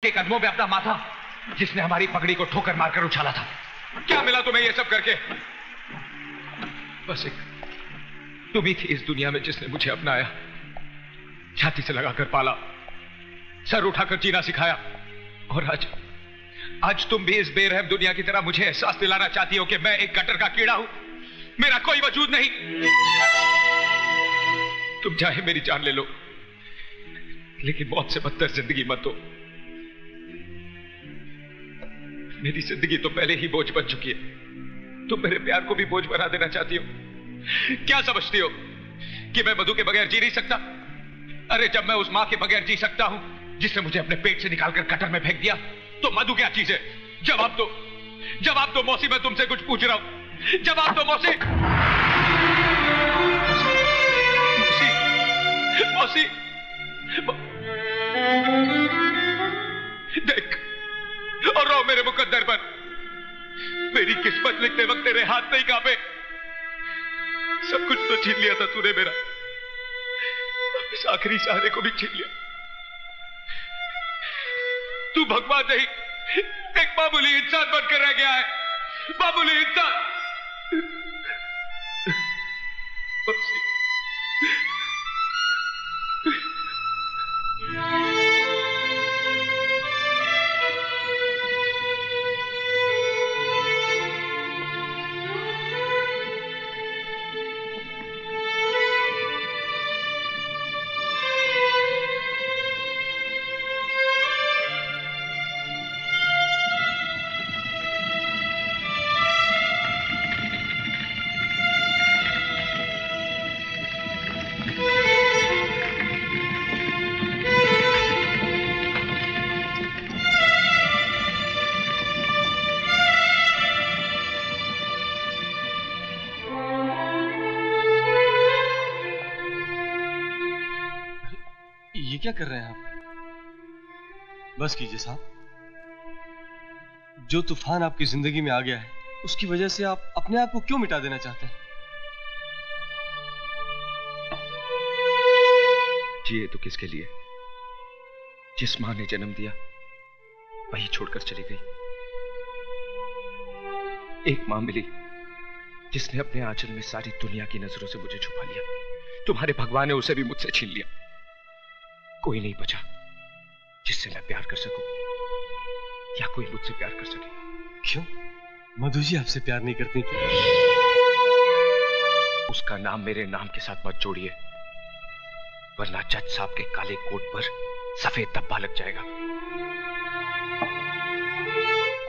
के कदमों में अपना माथा, जिसने हमारी पगड़ी को ठोकर मारकर उछाला था। क्या मिला तुम्हें ये सब करके? बस एक तुम ही थी इस दुनिया में जिसने मुझे अपनाया, छाती से लगाकर पाला, सर उठाकर जीना सिखाया। और आज तुम भी इस बेरहम दुनिया की तरह मुझे एहसास दिलाना चाहती हो कि मैं एक गटर का कीड़ा हूं, मेरा कोई वजूद नहीं। तुम चाहे मेरी जान ले लो, लेकिन मौत से बदतर जिंदगी मत दो। मेरी जिंदगी तो पहले ही बोझ बन चुकी है, तुम मेरे प्यार को भी बोझ बना देना चाहती हो। क्या समझती हो कि मैं मधु के बगैर जी नहीं सकता? अरे जब मैं उस मां के बगैर जी सकता हूं जिसने मुझे अपने पेट से निकालकर कटर में फेंक दिया, तो मधु क्या चीज है? जवाब दो मौसी, मैं तुमसे कुछ पूछ रहा हूं, जवाब दो मौसी। मौसी, देख और रो मेरे मुकद्दर पर। मेरी किस्मत लिखते वक्त तेरे हाथ नहीं कांपे। सब कुछ तो छीन लिया था तूने मेरा, इस आखिरी सहारे को भी छीन लिया। तू भगवान नहीं, एक मामूली इंसान बनकर रह गया है, मामूली इंसान। क्या कर रहे हैं आप? बस कीजिए साहब। जो तूफान आपकी जिंदगी में आ गया है, उसकी वजह से आप अपने आप को क्यों मिटा देना चाहते हैं? जिए तो किसके लिए? जिस मां ने जन्म दिया वही छोड़कर चली गई। एक मां मिली जिसने अपने आंचल में सारी दुनिया की नजरों से मुझे छुपा लिया। तुम्हारे भगवान ने उसे भी मुझसे छीन लिया। कोई नहीं बचा जिससे मैं प्यार कर सकूं या कोई मुझसे प्यार कर सके। क्यों? मधु जी आपसे प्यार नहीं करती क्या? उसका नाम मेरे नाम के साथ मत जोड़िए, वरना जज साहब के काले कोट पर सफेद धब्बा लग जाएगा।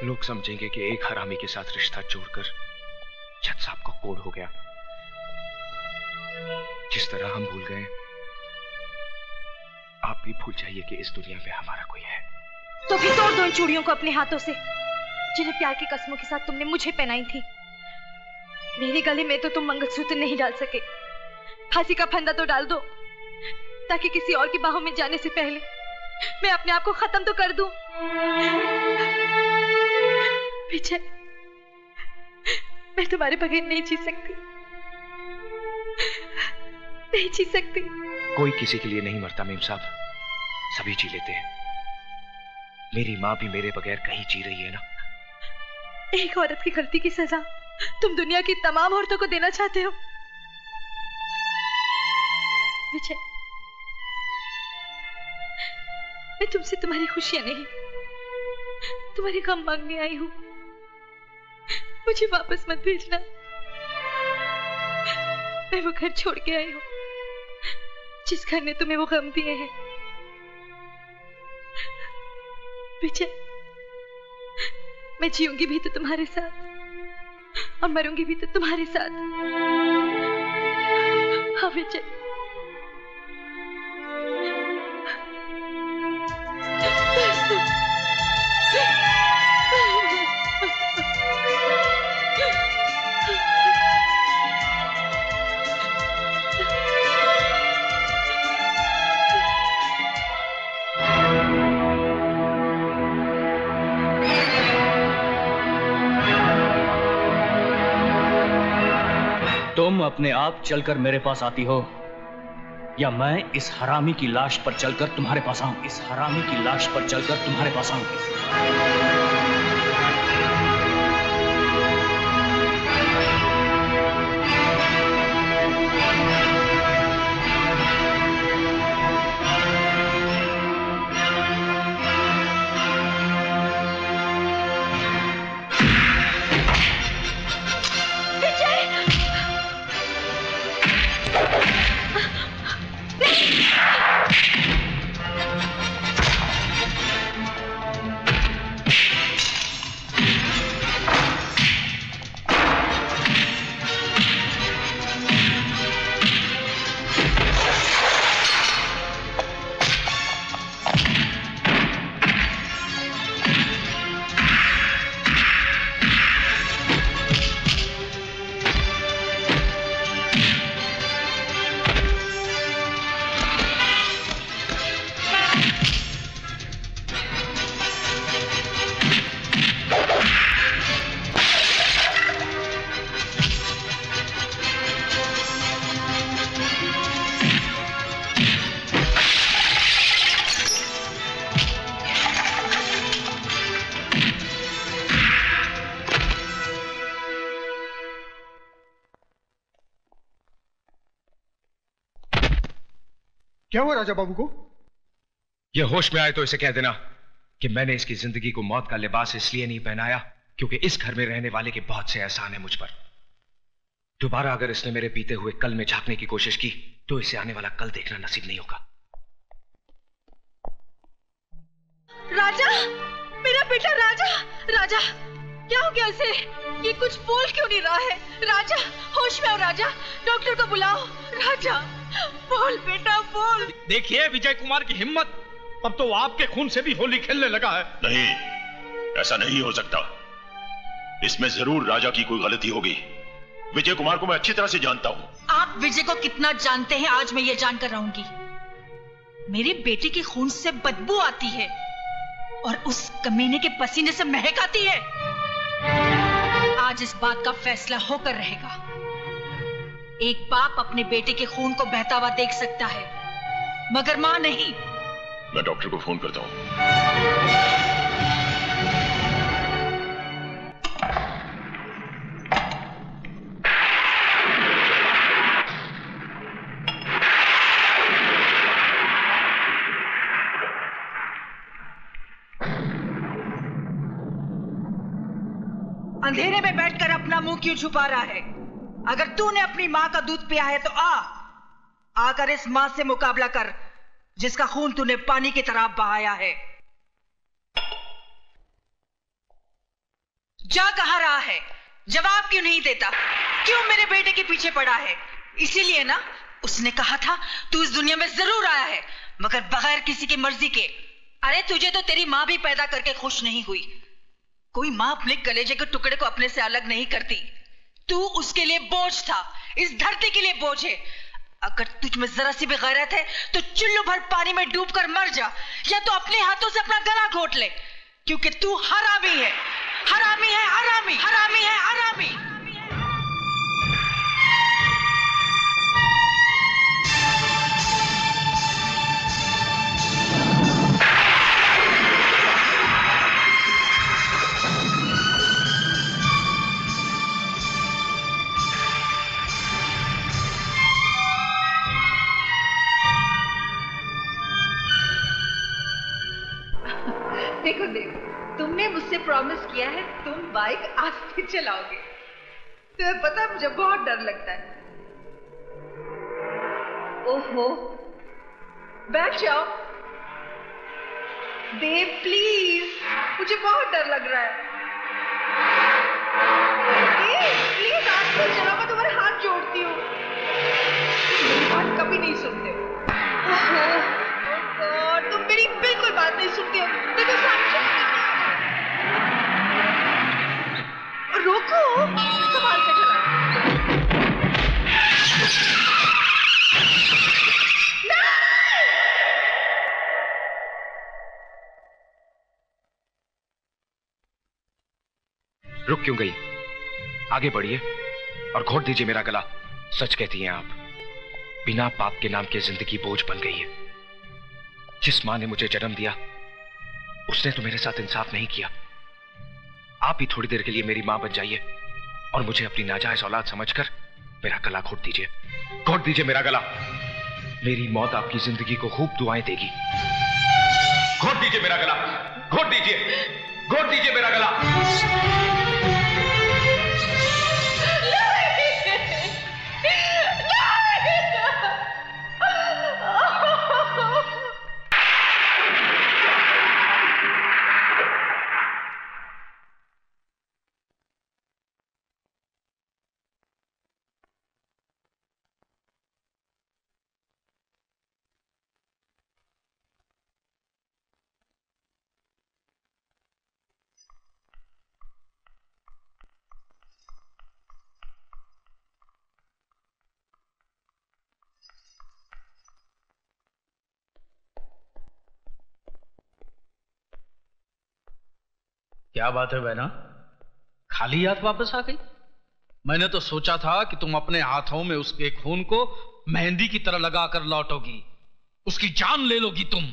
लोग समझेंगे कि एक हरामी के साथ रिश्ता जोड़कर जज साहब को कोड हो गया। जिस तरह हम भूल गए, आप भी भूल जाइए कि इस दुनिया में हमारा कोई है। तो फिर तोड़ दो इन चूड़ियों को अपने हाथों से, जिन्हें प्यार की कसमों के साथ तुमने मुझे पहनाई थी। मेरे गले में तो तुम मंगलसूत्र नहीं डाल सके। फांसी का फंदा तो डाल दो, ताकि किसी और की बाहों में जाने से पहले मैं अपने आप को खत्म तो कर दूं। विजय, मैं तुम्हारे बगैर नहीं जी सकती, नहीं जी सकती। कोई किसी के लिए नहीं मरता मेम साहब, सभी जी लेते हैं। मेरी माँ भी मेरे बगैर कहीं जी रही है ना। एक औरत की गलती की सजा तुम दुनिया की तमाम औरतों को देना चाहते हो। विजय, मैं तुमसे तुम्हारी खुशियां नहीं, तुम्हारे गम मांगने आई हूं। मुझे वापस मत भेजना। मैं वो घर छोड़ के आई हूं जिस घर ने तुम्हें वो गम दिए हैं। विजय, मैं जीऊंगी भी तो तुम्हारे साथ और मरूंगी भी तो तुम्हारे साथ। हाँ विजय। तुम अपने आप चलकर मेरे पास आती हो या मैं इस हरामी की लाश पर चलकर तुम्हारे पास आऊं? इस हरामी की लाश पर चलकर तुम्हारे पास आऊं? क्या हुआ राजा बाबू को? यह होश में आए तो इसे कह देना कि मैंने इसकी जिंदगी को मौत का लिबास इसलिए नहीं पहनाया क्योंकि इस घर में रहने वाले के बहुत से एहसान है मुझ पर। दोबारा अगर इसने मेरे बीते हुए कल में झांकने की कोशिश की तो इसे आने वाला कल देखना नसीब नहीं होगा। राजा, मेरा बेटा राजा, राजा क्या हो गया इसे? ये कुछ बोल क्यों नहीं रहा है? राजा होश में आओ राजा, डॉक्टर को बुलाओ। राजा बोल बेटा बोल। देखिए विजय कुमार की हिम्मत, अब तो आपके खून से भी होली खेलने लगा है। नहीं, ऐसा नहीं हो सकता। इसमें जरूर राजा की कोई गलती होगी। विजय कुमार को मैं अच्छी तरह से जानता हूँ। आप विजय को कितना जानते हैं आज मैं ये जानकर रहूंगी। मेरे बेटे के खून से बदबू आती है और उस कमीने के पसीने से महक आती है। आज इस बात का फैसला होकर रहेगा। एक बाप अपने बेटे के खून को बहता हुआ देख सकता है मगर मां नहीं। मैं डॉक्टर को फोन करता हूँ। अंधेरे में बैठकर अपना मुंह क्यों छुपा रहा है? अगर तूने अपनी मां का दूध पिया है तो आकर इस मां से मुकाबला कर जिसका खून तूने पानी की तरह बहाया है। जा कहां रहा है? जवाब क्यों नहीं देता? क्यों मेरे बेटे के पीछे पड़ा है? इसीलिए ना उसने कहा था तू इस दुनिया में जरूर आया है मगर बगैर किसी की मर्जी के। अरे तुझे तो तेरी मां भी पैदा करके खुश नहीं हुई। कोई मां अपने कलेजे के टुकड़े को अपने से अलग नहीं करती। तू उसके लिए बोझ था, इस धरती के लिए बोझ है। अगर तुझ में जरा सी भी गैरत है तो चुल्लू भर पानी में डूबकर मर जा या तो अपने हाथों से अपना गला घोट ले, क्योंकि तू हरामी है, हरामी है, हरामी, हरामी है, हरामी। देखो देव, तुमने मुझसे प्रॉमिस किया है तुम बाइक आस्ते चलाओगे। तुम्हें पता है मुझे बहुत डर लगता है। ओहो, बैठ जाओ। देव प्लीज, मुझे बहुत डर लग रहा है। देव प्लीज आस्ते चलाओ, मैं तुम्हारे हाथ जोड़ती हूँ। मेरी बात कभी नहीं सुनते हो। और तुम मेरी बिल्कुल बात नहीं सुनते हो। देखो साक्षी, रोको, संभाल के चलाओ। रुक क्यों गई? आगे बढ़िए और घोट दीजिए मेरा गला। सच कहती हैं आप, बिना पाप के नाम की जिंदगी बोझ बन गई है। जिस मां ने मुझे जन्म दिया उसने तो मेरे साथ इंसाफ नहीं किया। आप ही थोड़ी देर के लिए मेरी मां बन जाइए और मुझे अपनी नाजायज औलाद समझकर मेरा गला घोट दीजिए। घोट दीजिए मेरा गला। मेरी मौत आपकी जिंदगी को खूब दुआएं देगी। घोट दीजिए मेरा गला। घोट दीजिए, घोट दीजिए मेरा गला। क्या बात है बहना, खाली हाथ वापस आ गई? मैंने तो सोचा था कि तुम अपने हाथों में उसके खून को मेहंदी की तरह लगाकर लौटोगी, उसकी जान ले लोगी तुम।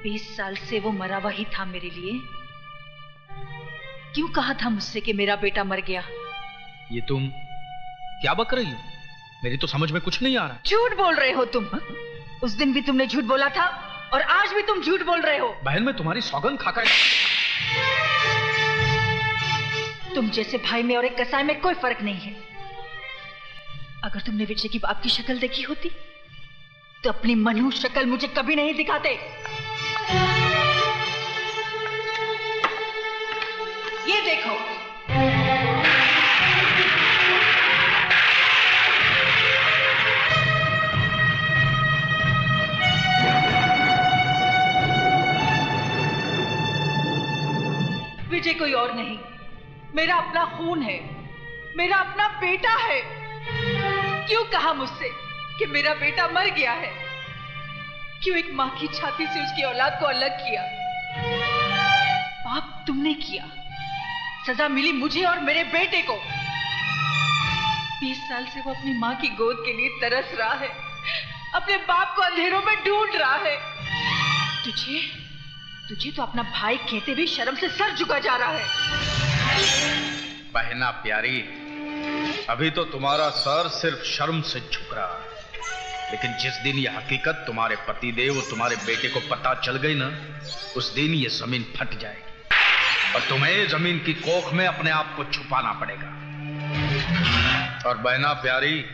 बीस साल से वो मरा हुआ ही था मेरे लिए। क्यों कहा था मुझसे कि मेरा बेटा मर गया? ये तुम क्या बक रही हो? मेरी तो समझ में कुछ नहीं आ रहा। झूठ बोल रहे हो तुम। उस दिन भी तुमने झूठ बोला था और आज भी तुम झूठ बोल रहे हो। बहन, मैं तुम्हारी सौगंध खाकर। तुम जैसे भाई में और एक कसाई में कोई फर्क नहीं है। अगर तुमने विजय की बाप की शक्ल देखी होती तो अपनी मनहूस शक्ल मुझे कभी नहीं दिखाते। ये देखो, विजय कोई और नहीं, मेरा अपना खून है, मेरा अपना बेटा है। क्यों कहा मुझसे कि मेरा बेटा मर गया है? क्यों एक मां की छाती से उसकी औलाद को अलग किया? पाप तुमने किया, सजा मिली मुझे और मेरे बेटे को। 20 साल से वो अपनी मां की गोद के लिए तरस रहा है, अपने बाप को अंधेरों में ढूंढ रहा है। तुझे तो अपना भाई कहते भी शर्म से सर झुका जा रहा है। बहना प्यारी, अभी तो तुम्हारा सर सिर्फ शर्म से झुक रहा है, लेकिन जिस दिन ये हकीकत तुम्हारे पतिदेव और तुम्हारे बेटे को पता चल गई ना, उस दिन ये जमीन फट जाएगी और तुम्हें जमीन की कोख में अपने आप को छुपाना पड़ेगा। और बहना प्यारी,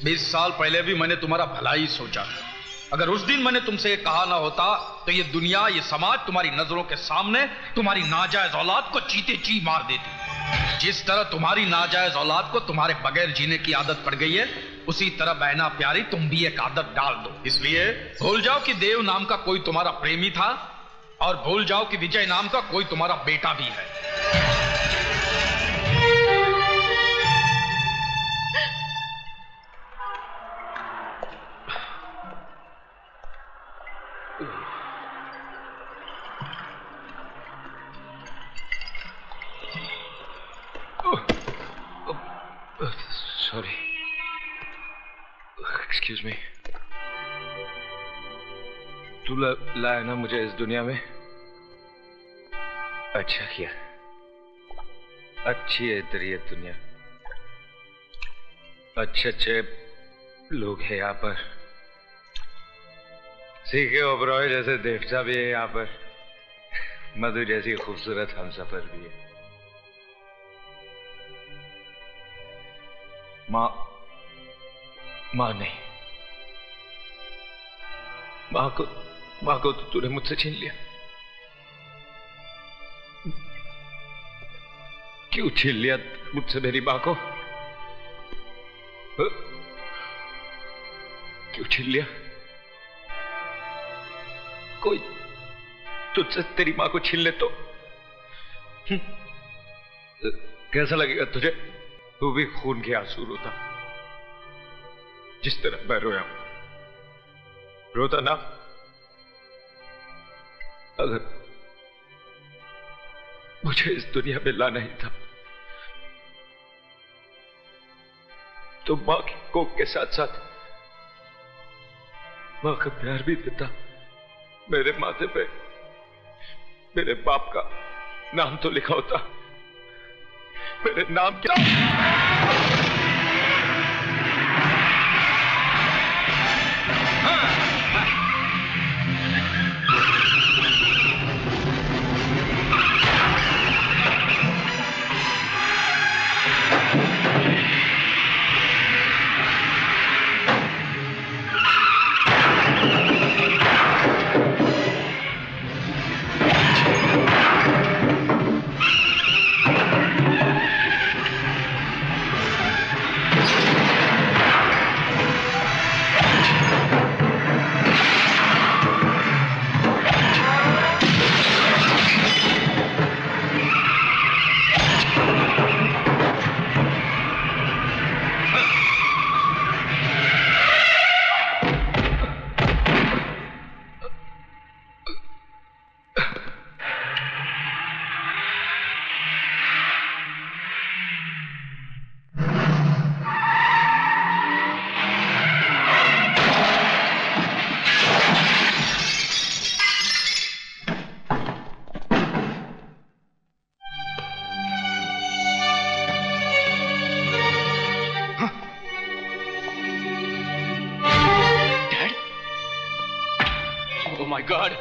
20 साल पहले भी मैंने तुम्हारा भला ही सोचा था। अगर उस दिन मैंने तुमसे ये कहा ना होता तो ये दुनिया, ये समाज तुम्हारी नजरों के सामने तुम्हारी नाजायज औलाद को चीते ची मार देती। जिस तरह तुम्हारी नाजायज औलाद को तुम्हारे बगैर जीने की आदत पड़ गई है, उसी तरह बहना प्यारी तुम भी एक आदत डाल दो। इसलिए भूल जाओ कि देव नाम का कोई तुम्हारा प्रेमी था और भूल जाओ कि विजय नाम का कोई तुम्हारा बेटा भी है। Sorry, excuse me. तू लाया ना मुझे इस दुनिया में? अच्छा किया, अच्छी है तेरी ये दुनिया। अच्छे अच्छे लोग हैं यहाँ पर, सीखे ओबरॉय जैसे देवता भी है यहाँ पर, मधु जैसी खूबसूरत हमसफर भी है। माँ नहीं, माँ को तो तूने मुझसे छीन लिया। क्यों छीन लिया मुझसे मेरी माँ को? क्यों छीन लिया? कोई तुझसे तेरी माँ को छीन ले तो कैसा लगेगा तुझे? तू भी खून के आंसू रोता जिस तरह मैं रोया, रोता ना? अगर मुझे इस दुनिया में लाना ही था तो माँ की कोख के साथ साथ माँ का प्यार भी देता। मेरे माथे पे मेरे बाप का नाम तो लिखा होता। मेरे नाम क्या? Oh my God!